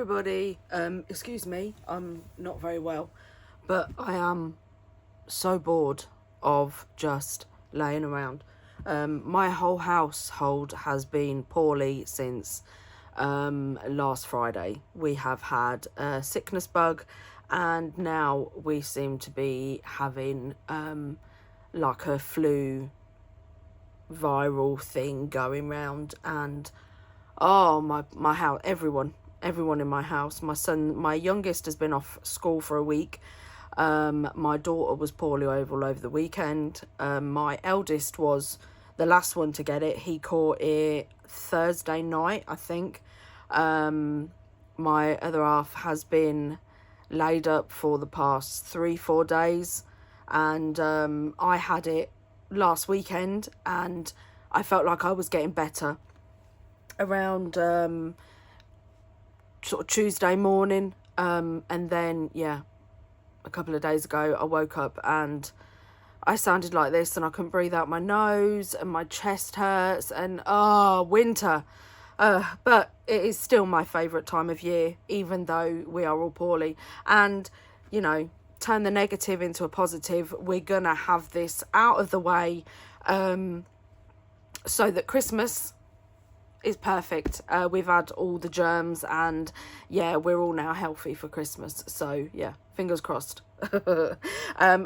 everybody. Excuse me, I'm not very well, but I am so bored of just laying around. My whole household has been poorly since last Friday. We have had a sickness bug, and now we seem to be having like a flu viral thing going round. And oh, my house, everyone in my house, my youngest has been off school for a week. My daughter was poorly all over the weekend. My eldest was the last one to get it. He caught it Thursday night, I think. My other half has been laid up for the past 3-4 days, and I had it last weekend, and I felt like I was getting better around sort of Tuesday morning, and then a couple of days ago I woke up and I sounded like this, and I couldn't breathe out my nose, and my chest hurts, and winter. But it is still my favourite time of year, even though we are all poorly. And you know, turn the negative into a positive. We're gonna have this out of the way so that Christmas is perfect. We've had all the germs, and we're all now healthy for Christmas, so fingers crossed.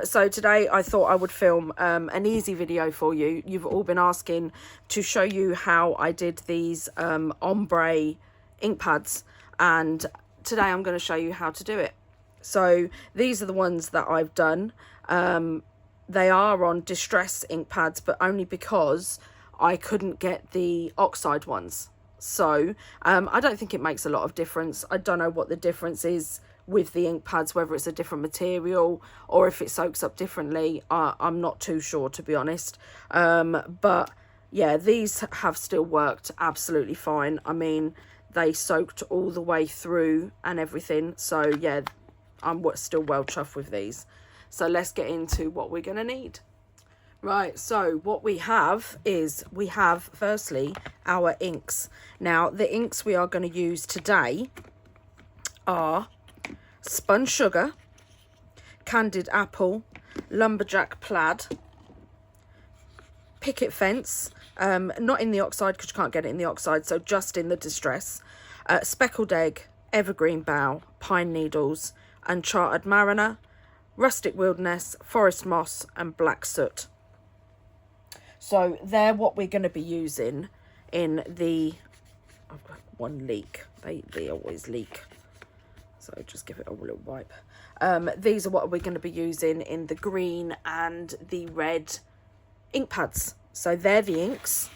So today I thought I would film an easy video for you. You've all been asking to show you how I did these ombre ink pads, and today I'm going to show you how to do it. So these are the ones that I've done. They are on distress ink pads, but only because I couldn't get the Oxide ones. So I don't think it makes a lot of difference. I don't know what the difference is with the ink pads, whether it's a different material or if it soaks up differently. I'm not too sure, to be honest. But yeah, these have still worked absolutely fine. I mean, they soaked all the way through and everything. So yeah, I'm still well chuffed with these. So let's get into what we're going to need. Right, so what we have is, we have firstly our inks. Now the inks we are going to use today are Spun Sugar, Candied Apple, Lumberjack Plaid, Picket Fence, not in the Oxide because you can't get it in the Oxide, so just in the Distress, Speckled Egg, Evergreen Bough, Pine Needles, Uncharted Mariner, Rustic Wilderness, Forestmoss and Black Soot. So they're what we're going to be using in the... I've got one leak. They always leak. So just give it a little wipe. These are what we're going to be using in the green and the red ink pads. So they're the inks.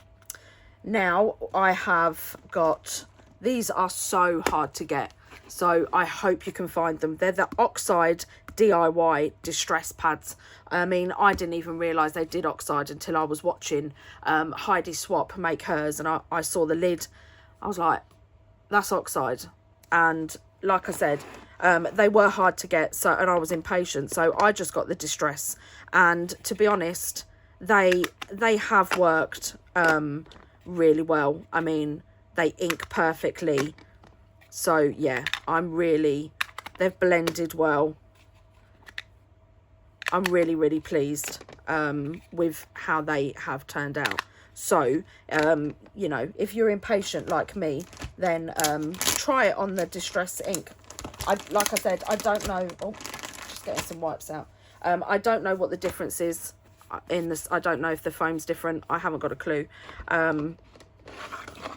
Now I have got... These are so hard to get, so I hope you can find them. They're the Oxide DIY distress pads. I mean, I didn't even realise they did Oxide until I was watching Heidi Swap make hers, and I saw the lid. I was like, that's Oxide. And like I said, they were hard to get, so, and I was impatient, so I just got the distress. And to be honest, they have worked really well. I mean, they ink perfectly. So yeah, they've blended well. I'm really pleased with how they have turned out. So you know, if you're impatient like me, then try it on the distress ink. Like I said, I don't know. Oh, just getting some wipes out. I don't know what the difference is in this. I don't know if the foam's different. I haven't got a clue.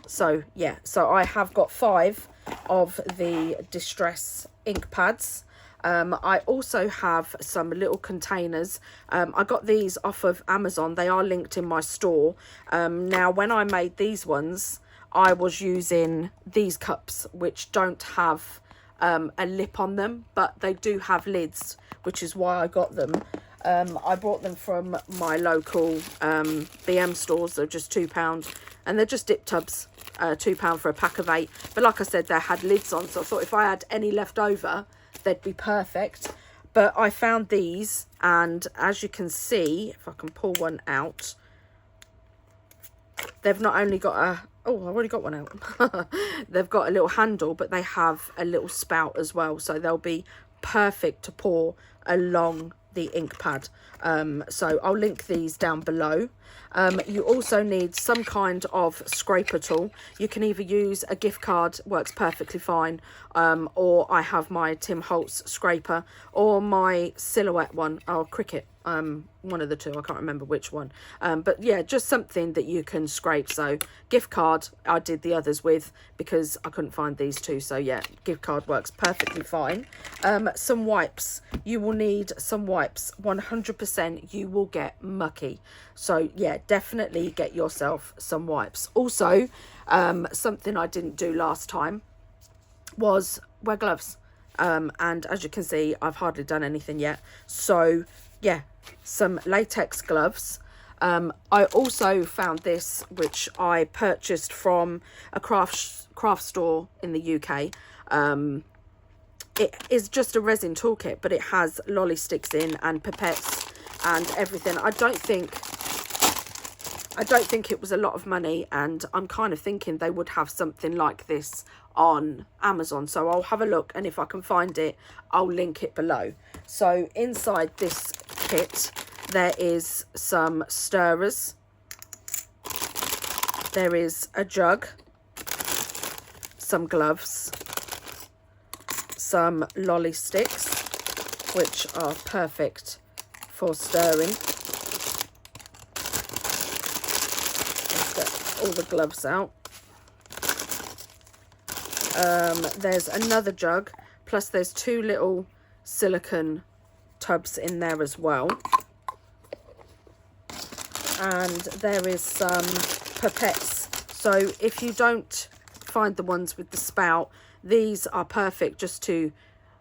So yeah, so I have got 5 of the distress ink pads. I also have some little containers. I got these off of Amazon. They are linked in my store. Now when I made these ones, I was using these cups, which don't have a lip on them, but they do have lids, which is why I got them. I bought them from my local BM stores. They're just £2, and they're just dip tubs, £2 for a pack of 8. But like I said, they had lids on, so I thought if I had any left over, they'd be perfect. But I found these, and as you can see, if I can pull one out, they've not only got Oh, I've already got one out. They've got a little handle, but they have a little spout as well, so they'll be perfect to pour along the ink pad. So I'll link these down below. You also need some kind of scraper tool. You can either use a gift card, works perfectly fine, or I have my Tim Holtz scraper, or my Silhouette one, or Cricut. One of the two, I can't remember which one, but yeah, just something that you can scrape. So gift card I did the others with because I couldn't find these two, so yeah, gift card works perfectly fine. Some wipes. You will need some wipes. 100% you will get mucky, so yeah, definitely get yourself some wipes. Also, something I didn't do last time was wear gloves, and as you can see, I've hardly done anything yet, so yeah, some latex gloves. I also found this, which I purchased from a craft store in the UK. It is just a resin toolkit, but it has lolly sticks in and pipettes and everything. I don't think it was a lot of money, and I'm kind of thinking they would have something like this on Amazon, so I'll have a look, and if I can find it, I'll link it below. So inside this kit there is some stirrers, there is a jug, some gloves, some lolly sticks, which are perfect for stirring. Let's get all the gloves out. There's another jug, plus there's two little silicone tubs in there as well, and there is some pipettes. So if you don't find the ones with the spout, these are perfect just to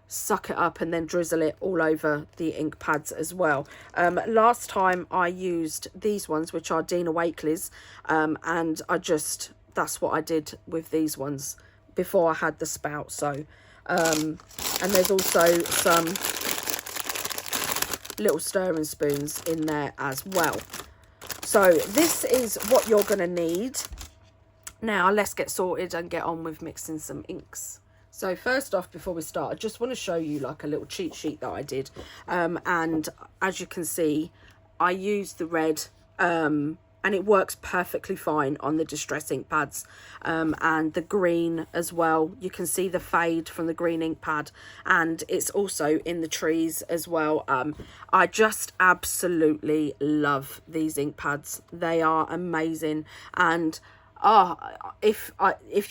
suck it up and then drizzle it all over the ink pads as well. Last time I used these ones, which are Dina Wakley's, and that's what I did with these ones before I had the spout. So and there's also some little stirring spoons in there as well. So this is what you're going to need. Now let's get sorted and get on with mixing some inks. So first off, before we start, I just want to show you like a little cheat sheet that I did, and as you can see, I used the red, and it works perfectly fine on the distress ink pads, and the green as well. You can see the fade from the green ink pad, and it's also in the trees as well. I just absolutely love these ink pads. They are amazing, and if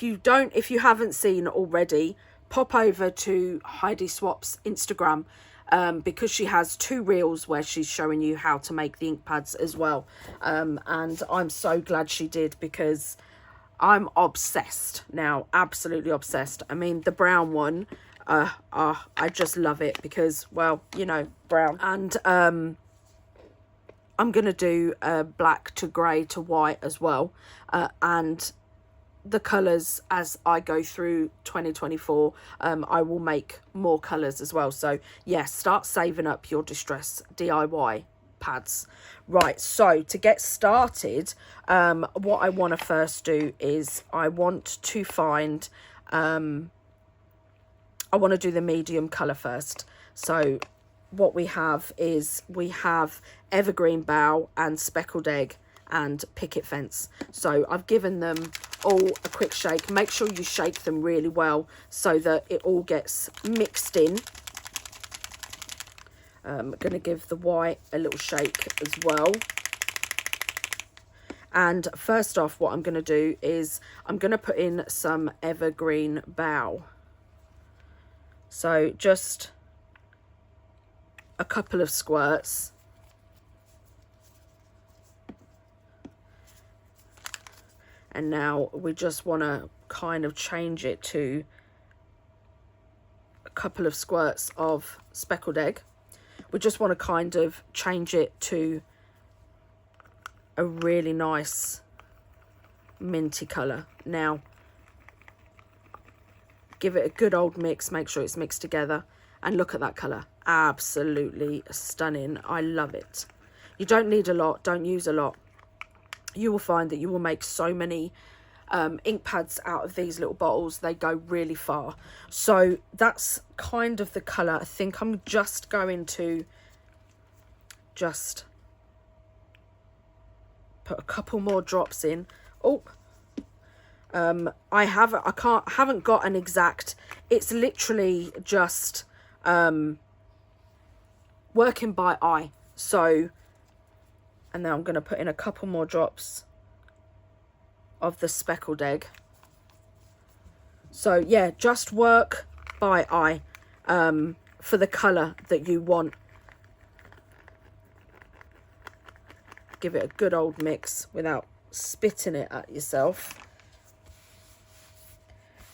you haven't seen already, pop over to Heidi Swap's Instagram, because she has 2 reels where she's showing you how to make the ink pads as well, and I'm so glad she did, because I'm obsessed now, absolutely obsessed. I mean, the brown one, I just love it because, well, you know, brown. And I'm gonna do black to grey to white as well, and the colours as I go through 2024, I will make more colours as well. So yeah, start saving up your distress DIY pads. Right, so to get started, what I want to first do is I want to find, I want to do the medium colour first. So what we have is we have Evergreen Bough and Speckled Egg and Picket Fence. So I've given them all a quick shake. Make sure you shake them really well so that it all gets mixed in. I'm going to give the white a little shake as well. And first off, what I'm going to do is I'm going to put in some Evergreen Bough. So just a couple of squirts. And now we just want to kind of change it to a couple of squirts of Speckled Egg. We just want to kind of change it to a really nice minty colour. Now, give it a good old mix, make sure it's mixed together, and look at that colour. Absolutely stunning. I love it. You don't need a lot, don't use a lot. You will find that you will make so many ink pads out of these little bottles, they go really far. So that's kind of the colour. I think I'm just going to just put a couple more drops in. Oh, I haven't got an exact, it's literally just working by eye. So, and now I'm going to put in a couple more drops of the Speckled Egg. So yeah, just work by eye for the colour that you want. Give it a good old mix without spitting it at yourself.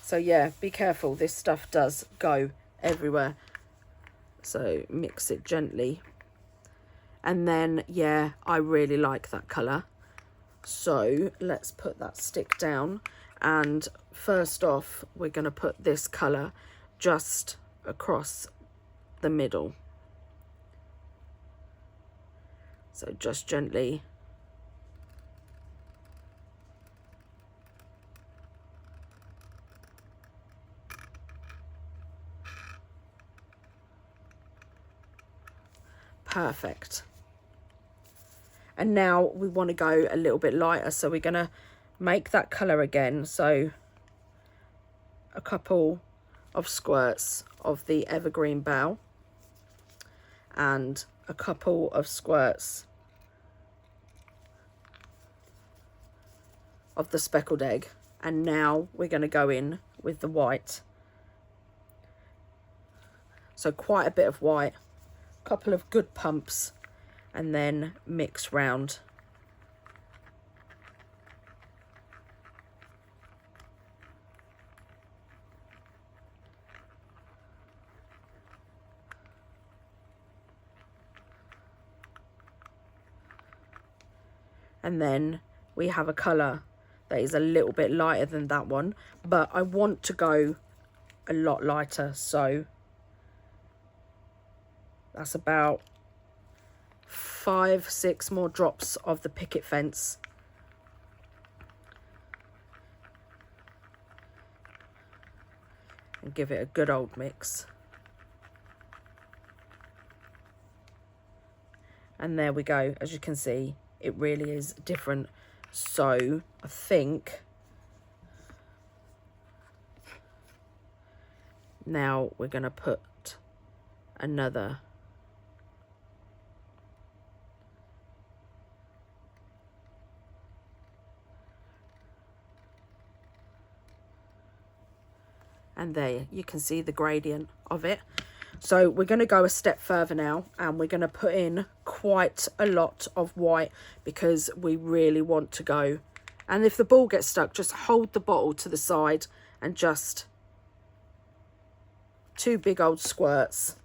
So yeah, be careful, this stuff does go everywhere. So mix it gently. And then, yeah, I really like that colour. So let's put that stick down. And first off, we're going to put this colour just across the middle. So just gently. Perfect. And now we want to go a little bit lighter, so we're going to make that colour again. So a couple of squirts of the Evergreen Bough and a couple of squirts of the Speckled Egg. And now we're going to go in with the white. So quite a bit of white, a couple of good pumps, and then mix round. And then we have a colour that is a little bit lighter than that one, but I want to go a lot lighter, so that's about 5-6 more drops of the Picket fence. And give it a good old mix. And there we go. As you can see, it really is different. So I think now we're going to put another and there you can see the gradient of it. So we're going to go a step further now, and we're going to put in quite a lot of white because we really want to go. And if the ball gets stuck, just hold the bottle to the side and just 2 big old squirts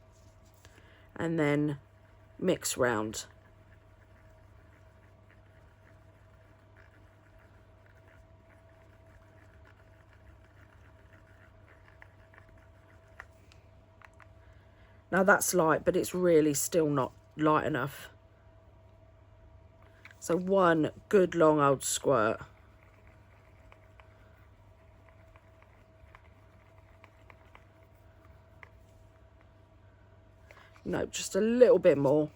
and then mix round. Now that's light, but it's really still not light enough. So 1 good long old squirt. No, just a little bit more.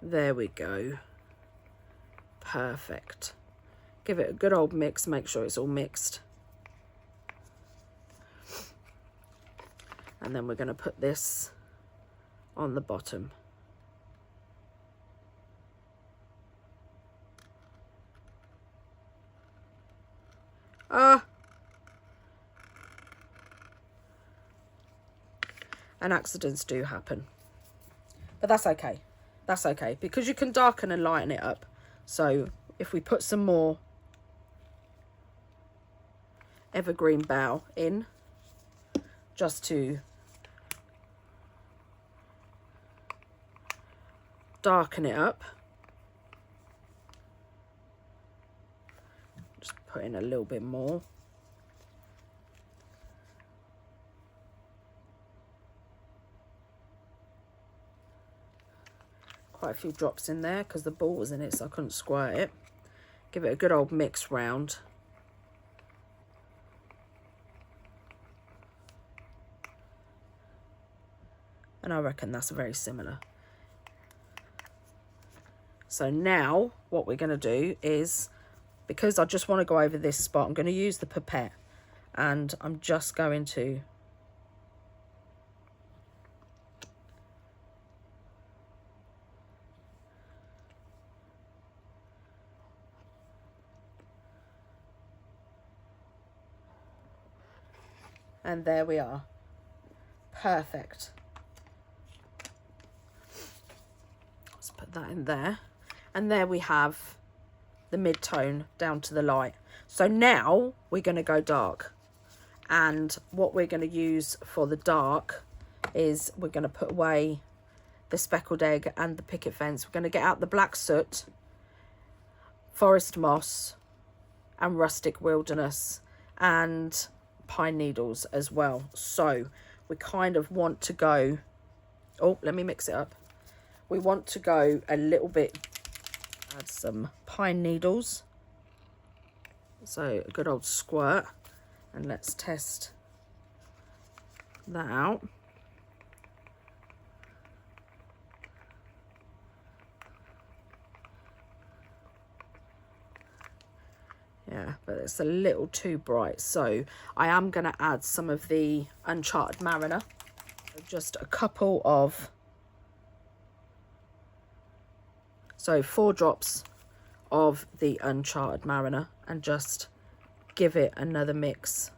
There we go. Perfect. Give it a good old mix, make sure it's all mixed. And then we're going to put this on the bottom. And accidents do happen. But that's okay. That's okay, because you can darken and lighten it up. So if we put some more Evergreen Bough in, just to darken it up, just put in a little bit more. quite a few drops in there because the ball was in it, so I couldn't squirt it. Give it a good old mix round. And I reckon that's very similar. So now what we're going to do is, because I just want to go over this spot, I'm going to use the pipette, and I'm just going to and there we are. Perfect. Let's put that in there. And there we have the mid-tone down to the light. So now we're going to go dark. And what we're going to use for the dark is we're going to put away the Speckled Egg and the Picket Fence. We're going to get out the black soot, Forestmoss and Rustic Wilderness and pine needles as well. So we kind of want to go, oh, let me mix it up. We want to go a little bit, add some pine needles, so a good old squirt, and let's test that out. Yeah, but it's a little too bright, so I am going to add some of the Uncharted Mariner. Just a couple of, so 4 drops of the Uncharted Mariner, and just give it another mix.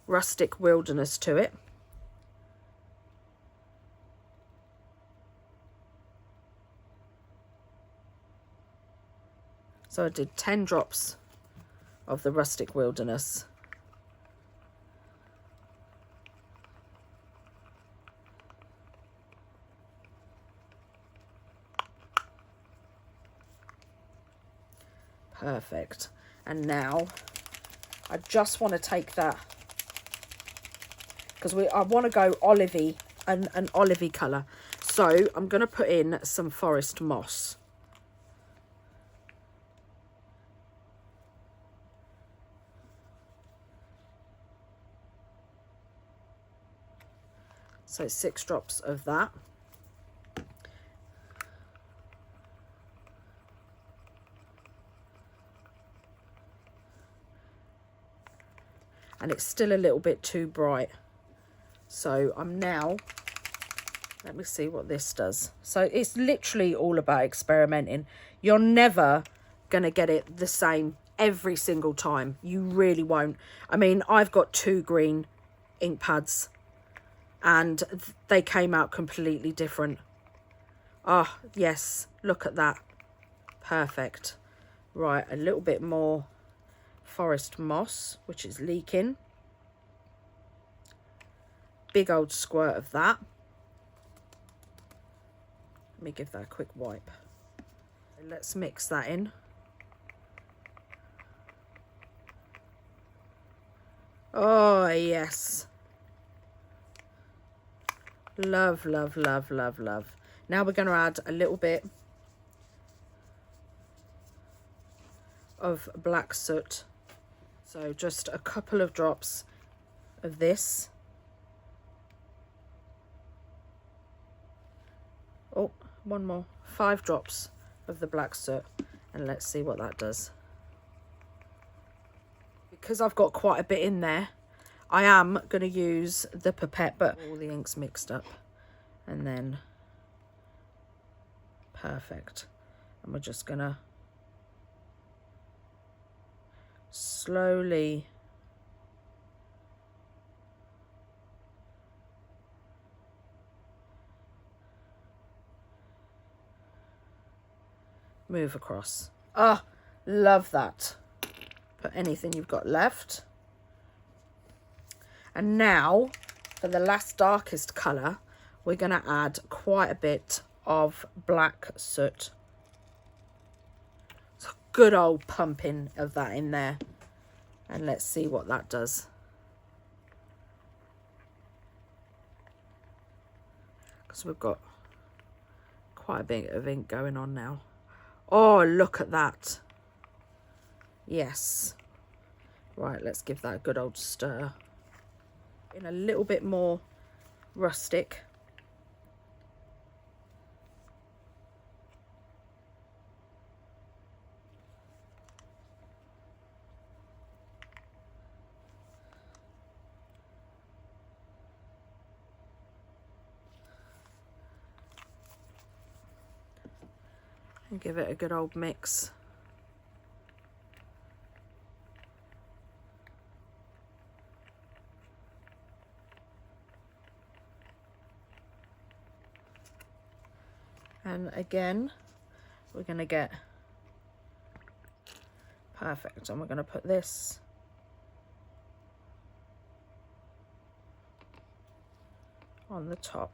Rustic Wilderness to it. So I did 10 drops of the Rustic Wilderness. Perfect. And now I just want to take that, because I want to go olivey, an olivey colour. So I'm going to put in some Forestmoss. So 6 drops of that. And it's still a little bit too bright. So I'm now, let me see what this does. So it's literally all about experimenting. You're never going to get it the same every single time. You really won't. I mean, I've got 2 green ink pads, and they came out completely different. Ah, yes, look at that. Perfect. Right, a little bit more Forestmoss, which is leaking. Big old squirt of that. Let me give that a quick wipe. Let's mix that in. Oh, yes. Love, love, love, love, love. Now we're going to add a little bit of black soot. So just a couple of drops of this. Oh, one more. 5 drops of the black soot. And let's see what that does. Because I've got quite a bit in there, I am going to use the pipette, but all the ink's mixed up. And then, perfect. And we're just going to slowly move across. Ah, love that. Put anything you've got left. And now, for the last darkest colour, we're going to add quite a bit of black soot. So good old pumping of that in there. And let's see what that does. Because we've got quite a bit of ink going on now. Oh, look at that. Yes. Right, let's give that a good old stir. In a little bit more rustic. And give it a good old mix. And again, we're going to get perfect, and we're going to put this on the top.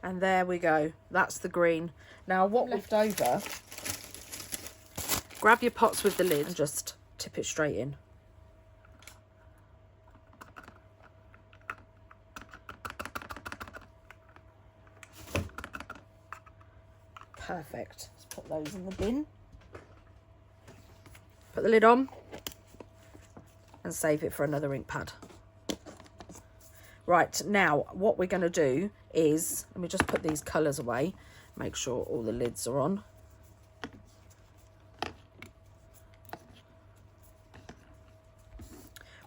And there we go. That's the green. Now what left over, grab your pots with the lid and just tip it straight in. Perfect. Let's put those in the bin. Put the lid on and save it for another ink pad. Right, now what we're going to do is, let me just put these colours away, make sure all the lids are on.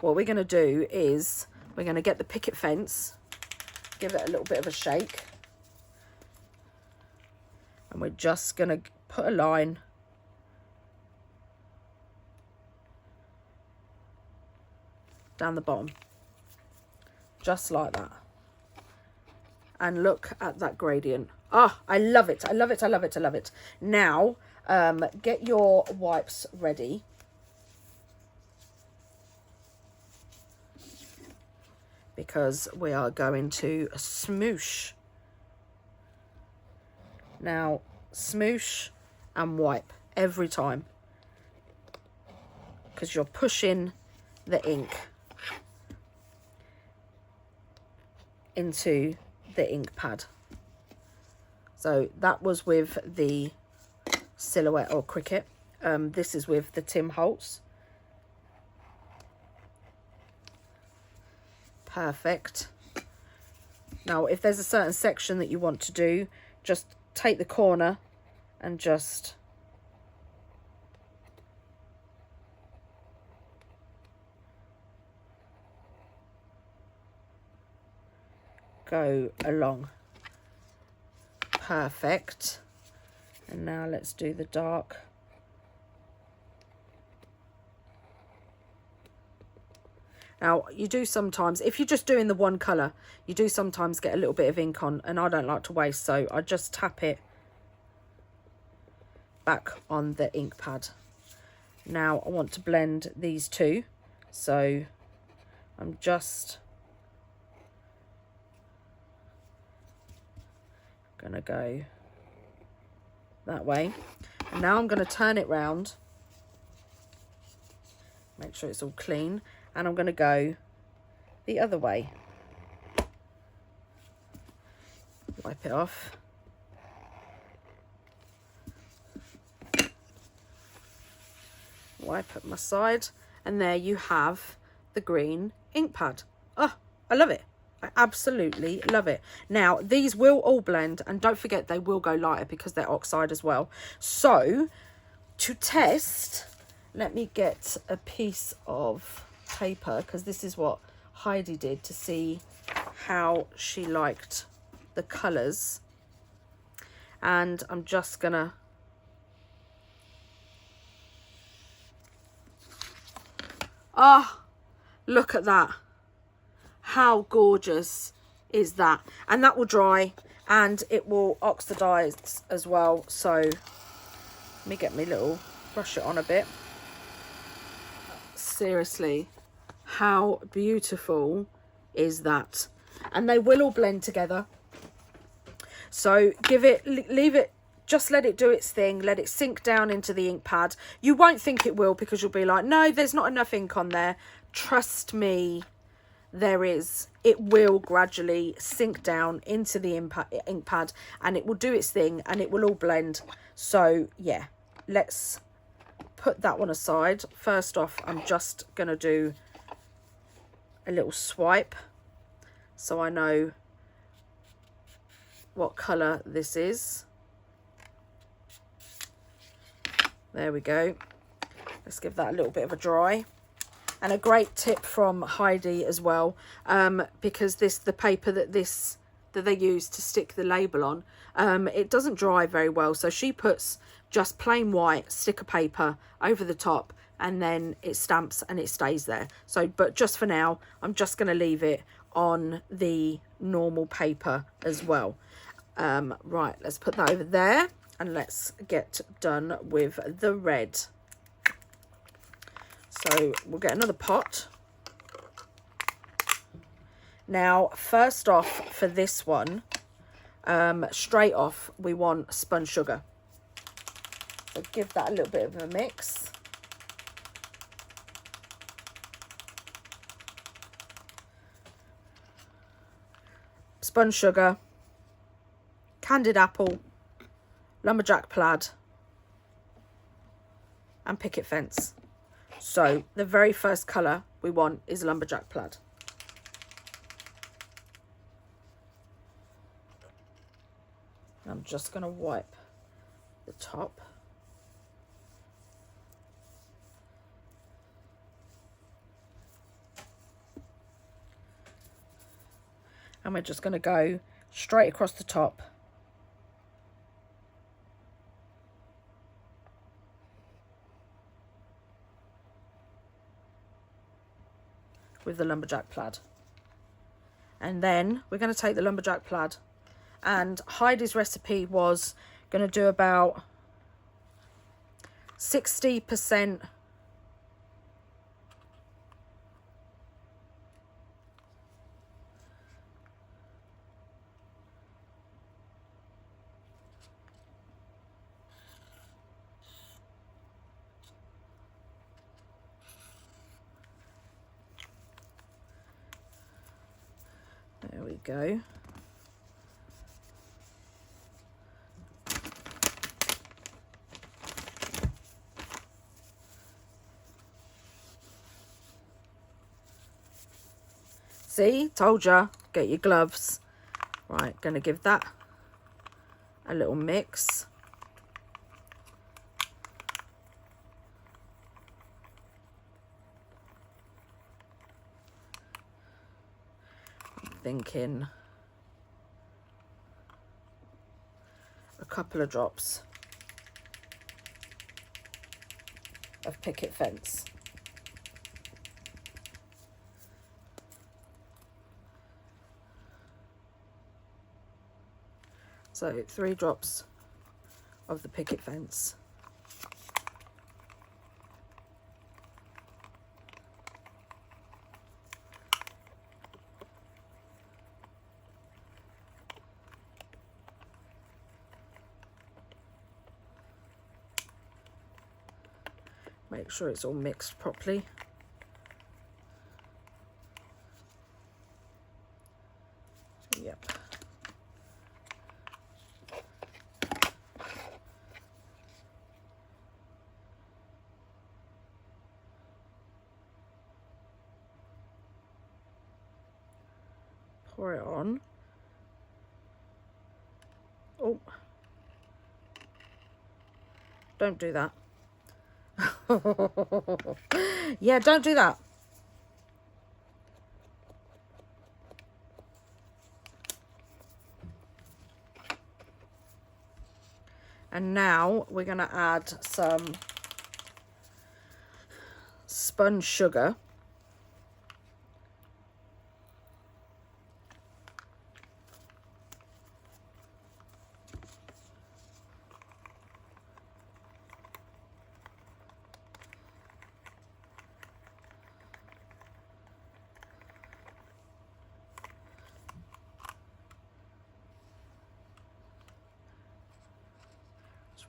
What we're going to do is we're going to get the picket fence, give it a little bit of a shake, and we're just going to put a line down the bottom, just like that. And look at that gradient. Ah, I love it. I love it. I love it. I love it. Now, get your wipes ready. Because we are going to smoosh. Now, smoosh and wipe every time. Because you're pushing the ink into the ink pad. So that was with the Silhouette or Cricut. This is with the Tim Holtz. Perfect. Now if there's a certain section that you want to do, just take the corner and just go along. Perfect. And now let's do the dark. Now you do sometimes, if you're just doing the one colour, you do sometimes get a little bit of ink on, and I don't like to waste, so I just tap it back on the ink pad. Now I want to blend these two, so I'm just gonna go that way, and now I'm going to turn it round, make sure it's all clean, and I'm going to go the other way. Wipe it off. Wipe up my side, and there you have the green ink pad. Oh, I love it. I absolutely love it. Now, these will all blend, and don't forget they will go lighter because they're Oxide as well. So, to test, let me get a piece of paper, because this is what Heidi did to see how she liked the colours. And I'm just gonna look at that. How gorgeous is that? And that will dry and it will oxidize as well. So let me get my little, brush it on a bit. Seriously, how beautiful is that? and they will all blend together. So leave it, just let it do its thing, let it sink down into the ink pad. You won't think it will, because you'll be like, no, there's not enough ink on there. Trust me, there is. It will gradually sink down into the ink pad, and it will do its thing, and it will all blend. So yeah, let's put that one aside. First off, I'm just gonna do a little swipe so I know what colour this is. There we go. Let's give that a little bit of a dry. And a great tip from Heidi as well, because the paper that they use to stick the label on, it doesn't dry very well. So she puts just plain white sticker paper over the top, and then it stamps and it stays there. So, but just for now, I'm just going to leave it on the normal paper as well. Right, let's put that over there, and let's get done with the red. So we'll get another pot. Now, first off for this one, straight off, we want spun sugar. So give that a little bit of a mix. Spun sugar, candied apple, lumberjack plaid, and picket fence. So the very first colour we want is lumberjack plaid. I'm just going to wipe the top. And we're just going to go straight across the top. With the lumberjack plaid. And then we're going to take the lumberjack plaid, and Heidi's recipe was going to do about 60%. There we go. See, told ya, get your gloves. Right, gonna give that a little mix. Thinking a couple of drops of picket fence. So 3 drops of the picket fence. Make sure it's all mixed properly. Yep. Pour it on. Oh. Don't do that. Yeah, don't do that. And now we're going to add some spun sugar.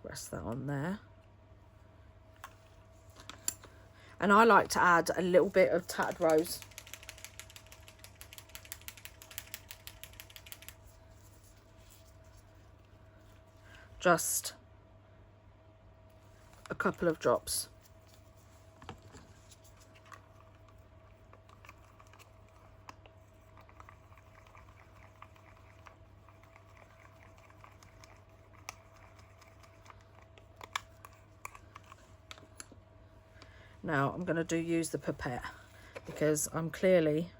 rest that on there. And I like to add a little bit of tattered rose. Just a couple of drops. Now I'm going to use the pipette because I'm clearly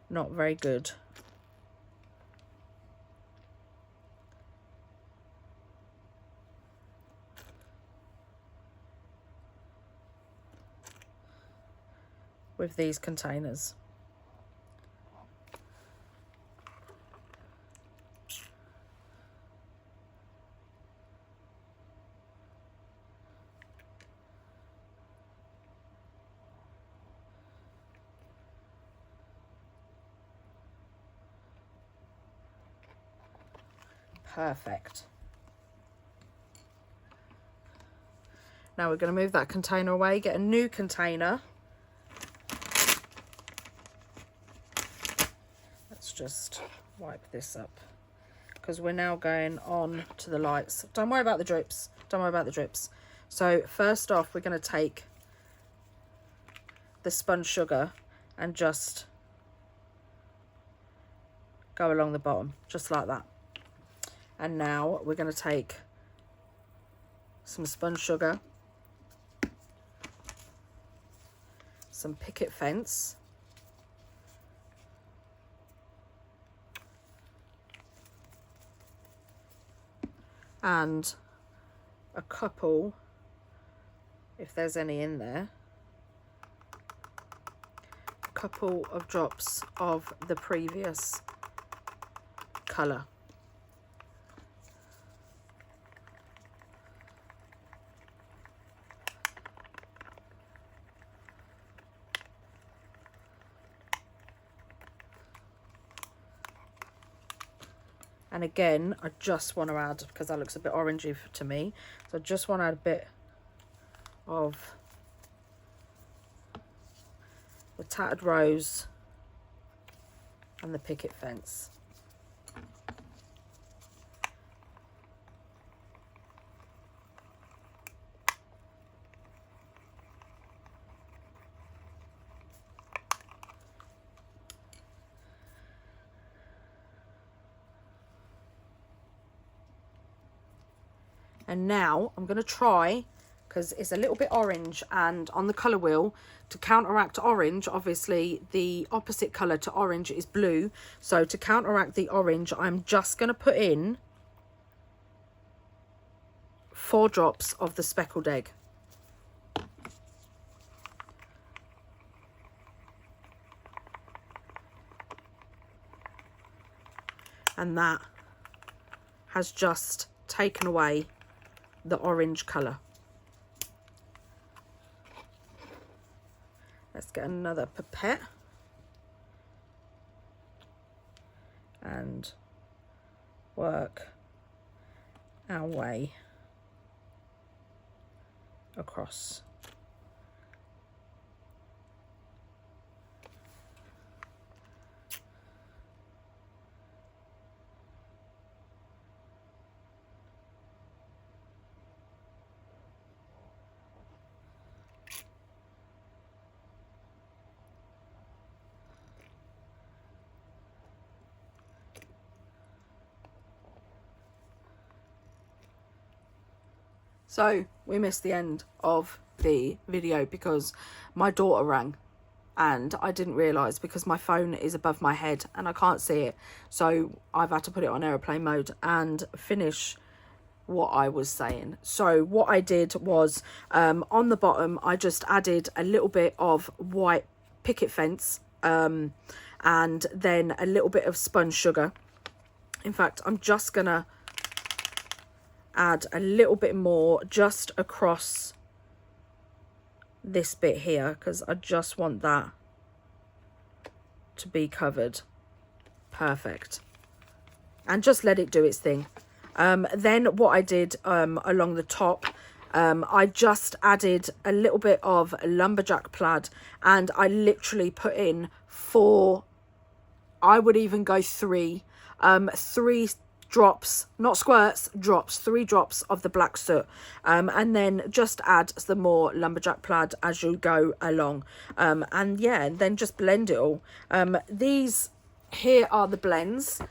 not very good with these containers. Perfect. Now we're going to move that container away, get a new container. Let's just wipe this up because we're now going on to the lights. Don't worry about the drips. Don't worry about the drips. So first off, we're going to take the spun sugar and just go along the bottom, just like that. And now we're going to take some spun sugar, some picket fence, and a couple, if there's any in there, a couple of drops of the previous colour. And again, I just want to add, because that looks a bit orangey to me, so I just want to add a bit of the tattered rose and the picket fence. And now I'm going to try, because it's a little bit orange, and on the colour wheel, to counteract orange, obviously the opposite colour to orange is blue. So to counteract the orange, I'm just going to put in 4 drops of the speckled egg. And that has just taken away the orange colour. Let's get another pipette and work our way across. So we missed the end of the video because my daughter rang and I didn't realise, because my phone is above my head and I can't see it. So I've had to put it on airplane mode and finish what I was saying. So what I did was on the bottom, I just added a little bit of white picket fence and then a little bit of spun sugar. In fact, I'm just going to add a little bit more just across this bit here, because I just want that to be covered. Perfect. And just let it do its thing. Then what I did along the top, I just added a little bit of Lumberjack plaid, and I literally put in 4, I would even go 3 drops, not squirts, drops, 3 drops of the black soot, and then just add some more Lumberjack plaid as you go along, and yeah, and then just blend it all. These here are the blends.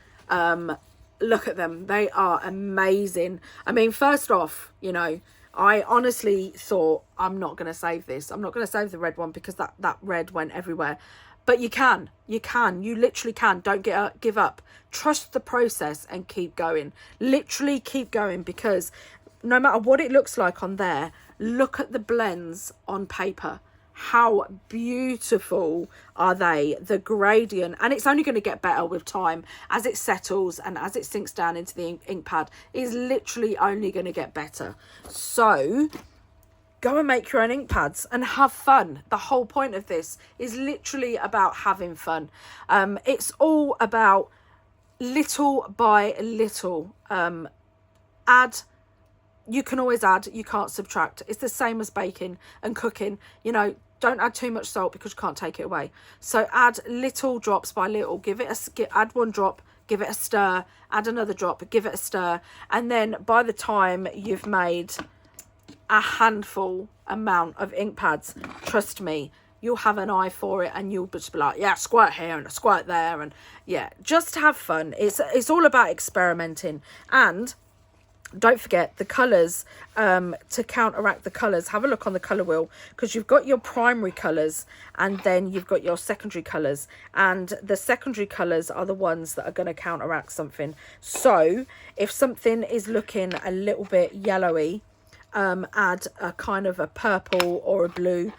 Look at them, they are amazing. I mean, first off, you know, I honestly thought, I'm not going to save this, I'm not going to save the red one because that red went everywhere. But you literally can. Don't give up. Trust the process and keep going. Literally keep going, because no matter what it looks like on there, look at the blends on paper. How beautiful are they? The gradient, and it's only going to get better with time as it settles and as it sinks down into the ink pad. Is literally only going to get better. So go and make your own ink pads and have fun. The whole point of this is literally about having fun. It's all about little by little. Add. You can always add, you can't subtract. It's the same as baking and cooking. You know, don't add too much salt because you can't take it away. So add little drops by little. Add 1 drop, give it a stir, add another drop, give it a stir. And then by the time you've made a handful amount of ink pads, trust me, you'll have an eye for it, and you'll just be like, yeah, squirt here and a squirt there, and yeah, just have fun. It's all about experimenting. And don't forget the colours, to counteract the colours, have a look on the colour wheel, because you've got your primary colours and then you've got your secondary colours, and the secondary colours are the ones that are going to counteract something. So if something is looking a little bit yellowy, add a kind of a purple or a blue,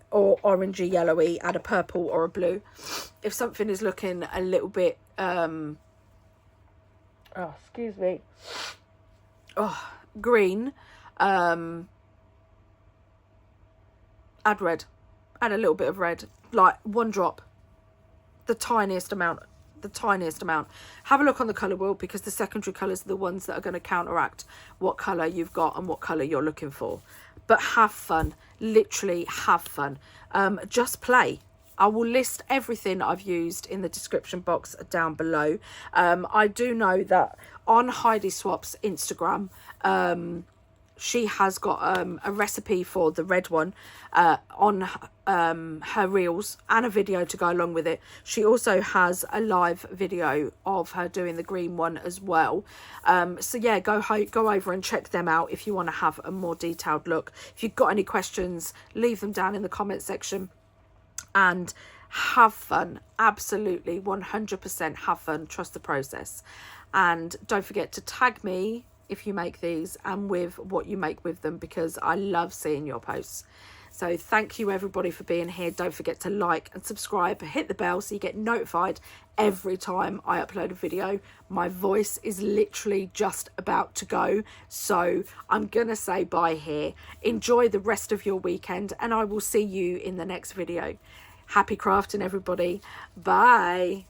or orangey yellowy, add a purple or a blue. If something is looking a little bit green, add red, add a little bit of red, like 1 drop, the tiniest amount. Have a look on the colour wheel, because the secondary colours are the ones that are going to counteract what colour you've got and what colour you're looking for. But have fun, literally have fun. Just play. I will list everything I've used in the description box down below. I do know that on Heidi Swap's Instagram, she has got a recipe for the red one on her reels, and a video to go along with it. She also has a live video of her doing the green one as well. So yeah, go over and check them out if you want to have a more detailed look. If you've got any questions, leave them down in the comment section, and have fun. Absolutely 100% have fun. Trust the process, and don't forget to tag me if you make these and with what you make with them, because I love seeing your posts. So thank you everybody for being here. Don't forget to like and subscribe, hit the bell so you get notified every time I upload a video. My voice is literally just about to go, so I'm gonna say bye here. Enjoy the rest of your weekend, and I will see you in the next video. Happy crafting everybody. Bye.